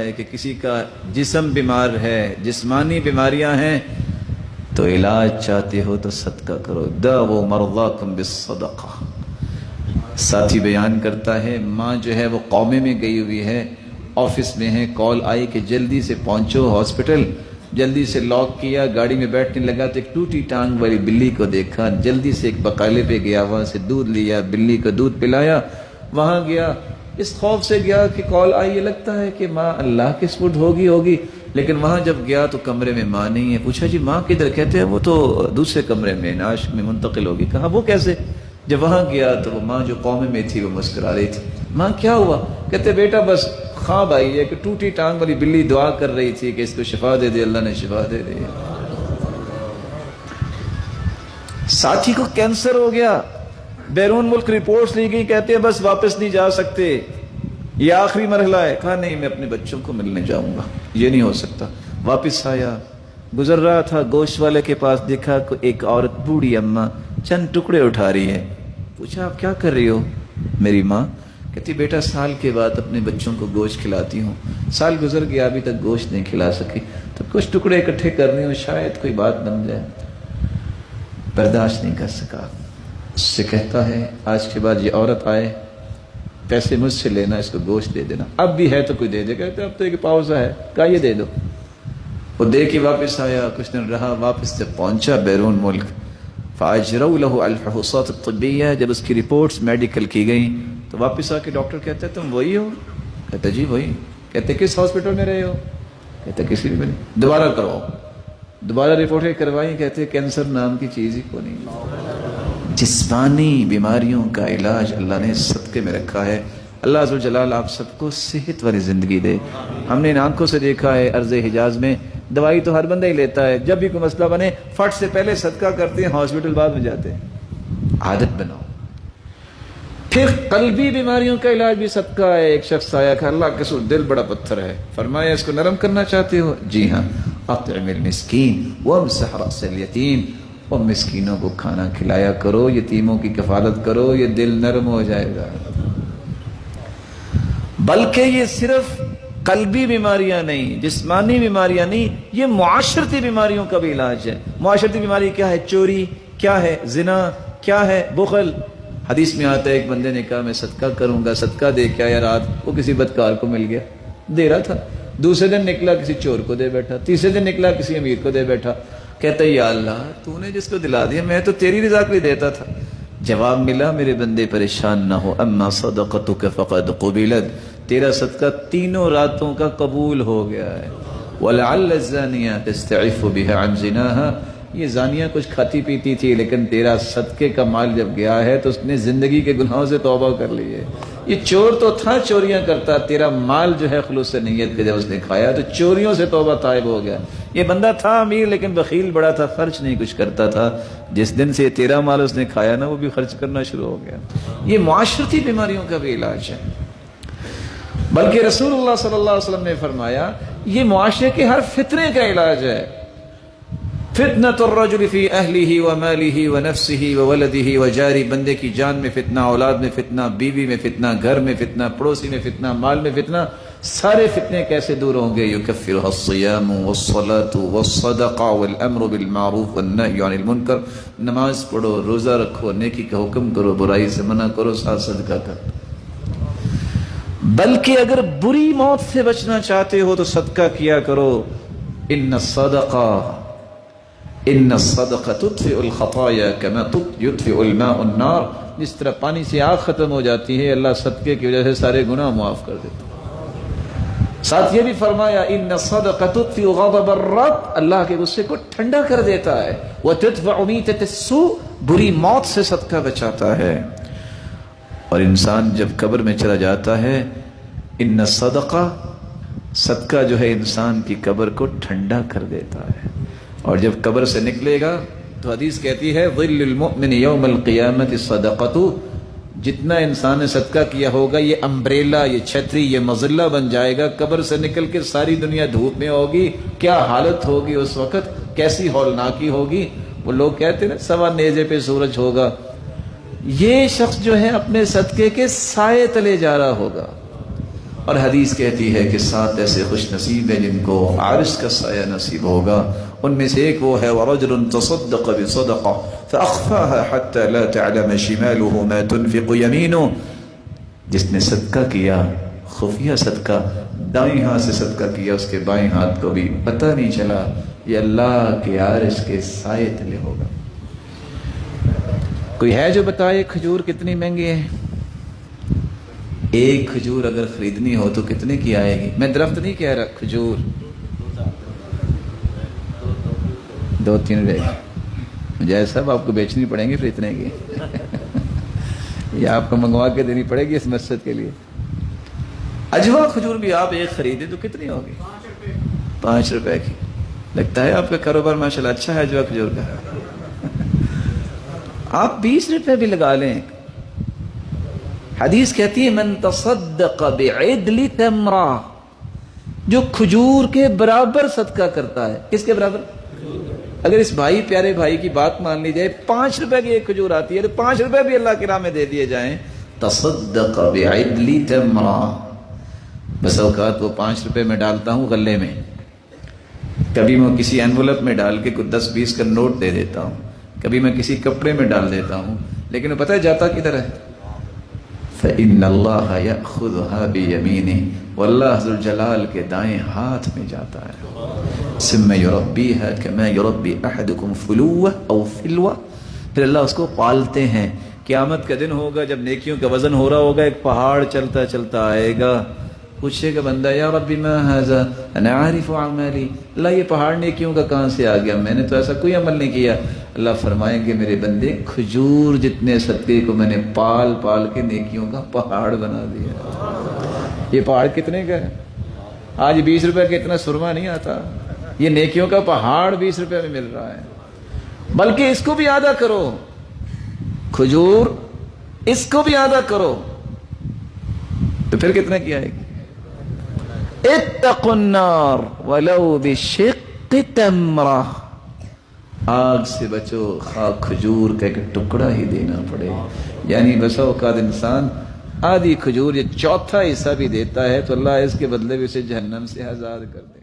ہے کہ کسی کا جسم بیمار ہے، جسمانی بیماریاں ہیں، تو علاج چاہتے ہو تو صدقہ کرو، داؤ مرضاکم بالصدقہ۔ ساتھی بیان کرتا ہے ماں جو ہے وہ قومے میں گئی ہوئی ہے، آفس میں ہے، کال آئی کہ جلدی سے پہنچو ہاسپٹل، جلدی سے لاک کیا، گاڑی میں بیٹھنے لگا تو ایک ٹوٹی ٹانگ والی بلی کو دیکھا، جلدی سے ایک بقالے پہ گیا، وہاں سے دودھ لیا، بلی کو دودھ پلایا، وہاں گیا، اس خوف سے گیا کہ کال آئی، یہ لگتا ہے کہ ماں اللہ کے سپرد ہوگی، لیکن وہاں جب گیا تو کمرے میں ماں نہیں ہے، پوچھا جی ماں کدھر؟ کہتے ہیں وہ تو دوسرے کمرے میں نعش میں منتقل ہوگی۔ کہا وہ کیسے؟ جب وہاں گیا تو وہ ماں جو قومے میں تھی وہ مسکرا رہی تھی۔ ماں کیا ہوا؟ کہتے بیٹا بس خواب آئی ہے کہ ٹوٹی ٹانگ والی بلی دعا کر رہی تھی کہ اس کو شفا دے دے، اللہ نے شفا دے دی۔ ساتھی کو کینسر ہو گیا، بیرون ملک رپورٹس لی گئی، کہتے ہیں بس واپس نہیں جا سکتے، یہ آخری مرحلہ ہے۔ کہا نہیں میں اپنے بچوں کو ملنے جاؤں گا، یہ نہیں ہو سکتا۔ واپس آیا، گزر رہا تھا، گوشت والے کے پاس دیکھا کہ ایک عورت بوڑھی اماں چند ٹکڑے اٹھا رہی ہے۔ پوچھا آپ کیا کر رہی ہو؟ میری ماں کہتی بیٹا سال کے بعد اپنے بچوں کو گوشت کھلاتی ہوں، سال گزر گیا ابھی تک گوشت نہیں کھلا سکی، تو کچھ ٹکڑے اکٹھے کر رہی ہوں، شاید کوئی بات بن جائے۔ برداشت نہیں کر سکا، اس سے کہتا ہے آج کے بعد یہ عورت آئے پیسے مجھ سے لینا، اس کو گوشت دے دینا، اب بھی ہے تو کوئی دے دے۔ کہتے اب تو ایک پاؤزہ ہے، کہا یہ دے دو۔ وہ دے کے واپس آیا، کچھ دن رہا، واپس جب پہنچا بیرون ملک، فاجروا له الفحوصات الطبیہ، جب اس کی رپورٹس میڈیکل کی گئیں تو واپس آ کے ڈاکٹر کہتے تم وہی ہو؟ کہتے جی وہی۔ کہتے کس ہاسپٹل میں رہے ہو؟ کہتے کسی بھی نہیں۔ دوبارہ کرواؤ، دوبارہ رپورٹیں کروائیں، کہتے کینسر نام کی چیز ہی کو نہیں۔ جسمانی بیماریوں کا علاج اللہ نے صدقے میں رکھا ہے۔ اللہ عز و جلال آپ سب کو صحت والی زندگی دے۔ ہم نے ان آنکھوں سے دیکھا ہے ارض حجاز میں دوائی تو ہر بندہ ہی لیتا ہے، جب بھی کوئی مسئلہ بنے فٹ سے پہلے صدقہ کرتے ہیں، ہاسپٹل بعد میں جاتے ہیں۔ عادت بناؤ۔ پھر قلبی بیماریوں کا علاج بھی صدقہ ہے۔ ایک شخص آیا کہ اللہ کے سور دل بڑا پتھر ہے، فرمایا اس کو نرم کرنا چاہتے ہو؟ جی ہاں، اطعم المسکین وامسح رأس الیتیم، اور مسکینوں کو کھانا کھلایا کرو، یتیموں کی کفالت کرو، یہ دل نرم ہو جائے گا۔ بلکہ یہ صرف قلبی بیماریاں نہیں، جسمانی بیماریاں نہیں، یہ معاشرتی بیماریوں کا بھی علاج ہے۔ معاشرتی بیماری کیا ہے؟ چوری، کیا ہے؟ زنا، کیا ہے؟ بخل۔ حدیث میں آتا ہے ایک بندے نے کہا میں صدقہ کروں گا، صدقہ دے کے آیا، رات وہ کسی بدکار کو مل گیا، دے رہا تھا، دوسرے دن نکلا کسی چور کو دے بیٹھا، تیسرے دن نکلا کسی امیر کو دے بیٹھا۔ کہتا ہے یا اللہ تو نے جس کو دلا دیا، میں تو تیری رضا کے لیے دیتا تھا۔ جواب ملا میرے بندے پریشان نہ ہو، اما صدقتک فقد قبلت، تیرا صدقہ تینوں راتوں کا قبول ہو گیا ہے۔ وَلَعَلَّ الزَّانِيَةَ تَسْتَعِفُّ بِهَا عَنْ زِنَاهَا، یہ زانیہ کچھ کھاتی پیتی تھی لیکن تیرا صدقے کا مال جب گیا ہے تو اس نے زندگی کے گناہوں سے توبہ کر لی ہے۔ یہ چور تو تھا، چوریاں کرتا، تیرا مال جو ہے خلوص نیت کے جب اس نے کھایا تو چوریوں سے توبہ طائب ہو گیا۔ یہ بندہ تھا امیر لیکن بخیل بڑا تھا، خرچ نہیں کچھ کرتا تھا، جس دن سے تیرا مال اس نے کھایا نا وہ بھی خرچ کرنا شروع ہو گیا۔ یہ معاشرتی بیماریوں کا بھی علاج ہے۔ بلکہ رسول اللہ صلی اللہ علیہ وسلم نے فرمایا یہ معاشرے کے ہر فتنے کا علاج ہے۔ فتنۃ الرجل فی اہلہ ومالہ ونفسہ وولدہ وجارہ، بندے کی جان میں فتنہ، اولاد میں فتنہ، بیوی میں فتنہ، گھر میں فتنہ، پڑوسی میں فتنہ، مال میں فتنہ، سارے فتنے کیسے دور ہوں گے؟ یکفرھا الصیام والصلاۃ والصدقہ والامر بالمعروف والنہی عن المنکر، نماز پڑھو، روزہ رکھو، نیکی کا حکم کرو، برائی سے منع کرو، ساتھ صدقہ کرو۔ بلکہ اگر بری موت سے بچنا چاہتے ہو تو صدقہ کیا کرو۔ ان الصدقہ تطفئ الخطایا کما یطفئ الماء النار، جس طرح پانی سے آگ ختم ہو جاتی ہے، اللہ صدقے کی وجہ سے سارے گناہ معاف کر دیتا ہے۔ ساتھ یہ بھی فرمایا ان الصدقہ تطفئ غضب الرب، اللہ کے غصے کو ٹھنڈا کر دیتا ہے، وتدفع میتۃ السوء، بری موت سے صدقہ بچاتا ہے۔ اور انسان جب قبر میں چلا جاتا ہے، ان الصدقہ، صدقہ جو ہے انسان کی قبر کو ٹھنڈا کر دیتا ہے، اور جب قبر سے نکلے گا تو حدیث کہتی ہے ظل المؤمن یوم القیامت صدقۃ، جتنا انسان نے صدقہ کیا ہوگا یہ امبریلا، یہ چھتری، یہ مظلہ بن جائے گا۔ قبر سے نکل کے ساری دنیا دھوپ میں ہوگی، کیا حالت ہوگی اس وقت، کیسی ہولناکی ہوگی۔ وہ لوگ کہتے ہیں نا سوا نیزے پہ سورج ہوگا، یہ شخص جو ہے اپنے صدقے کے سائے تلے جا رہا ہوگا، اور حدیث کہتی ہے کہ 7 ایسے خوش نصیب ہیں جن کو عرش کا سایہ نصیب ہوگا. ان میں سے ایک وہ ہے وَرَجُلٌ تَصَدَّقَ بِصَدَقَةٍ فَأَخْفَاهَا حَتَّى لَا تَعْلَمَ شِمَالُهُ مَا تُنْفِقُ يَمِينُهُ. جس نے صدقہ کیا خفیہ صدقہ، دائیں ہاتھ سے صدقہ کیا، اس کے بائیں ہاتھ کو بھی پتہ نہیں چلا، یہ اللہ کے عرش کے سائے تلے ہوگا. کوئی ہے جو بتائے کھجور کتنی مہنگی ہے؟ ایک کھجور اگر خریدنی ہو تو کتنے کی آئے گی؟ میں درخت نہیں کہہ رہا، کھجور 2-3 روپے کی. مجھے صاحب آپ کو بیچنی پڑیں گی پھر اتنے کی یا آپ کو منگوا کے دینی پڑے گی اس مسجد کے لیے. اجوا کھجور بھی آپ ایک خریدیں تو کتنی ہوگی؟ 5 روپے کی. لگتا ہے آپ کا کاروبار ماشاءاللہ اچھا ہے اجوا کھجور کا. آپ 20 روپے بھی لگا لیں. حدیث کہتی ہے من تصدق بعدل تمرہ، جو کھجور کے برابر صدقہ کرتا ہے. کس کے برابر؟ اگر اس بھائی پیارے بھائی کی بات مان لی جائے 5 روپے کی ایک کھجور آتی ہے تو 5 روپے بھی اللہ کی راہ میں دے دیے جائیں. تصدق بعدل تمرہ. بس اوقات وہ 5 روپے میں ڈالتا ہوں غلے میں، کبھی میں کسی انویلپ میں ڈال کے 10-20 کا نوٹ دے دیتا ہوں، کبھی میں کسی کپڑے میں ڈال دیتا ہوں، لیکن پتہ ہے جاتا کدھر ہے؟ فَإِنَّ اللَّهَ يَأْخُذُهَا بِيَمِينِهِ، واللہ ذو الجلال کے دائیں ہاتھ میں جاتا ہے. ثُمَّ يُرَبِّيهَا كَمَا يُرَبِّي أَحَدُكُمْ فُلُوَّةً أَوْ فِلْوَةً. پھر اللہ اس کو پالتے ہیں. قیامت کا دن ہوگا جب نیکیوں کا وزن ہو رہا ہوگا، ایک پہاڑ چلتا چلتا آئے گا. پوچھے گا بندہ یا ربی ما ھذا انا عارف اعمالی، اللہ یہ پہاڑ نیکیوں کا کہاں سے آ گیا؟ میں نے تو ایسا کوئی عمل نہیں کیا. اللہ فرمائیں گے میرے بندے کھجور جتنے صدقے کو میں نے پال پال کے نیکیوں کا پہاڑ بنا دیا. یہ پہاڑ کتنے کا ہے؟ آج 20 روپے کا اتنا سرما نہیں آتا، یہ نیکیوں کا پہاڑ 20 روپے میں مل رہا ہے. بلکہ اس کو بھی آدھا کرو، کھجور اس کو بھی آدھا کرو تو پھر کتنے کی آئے گی؟ اتقوا النار ولو بشق تمرہ. آگ سے بچو خواہ کھجور کا ایک ٹکڑا ہی دینا پڑے. یعنی بسا اوقات انسان آدھی کھجور یہ 1/4 حصہ بھی دیتا ہے تو اللہ اس کے بدلے میں اسے جہنم سے آزاد کر دے.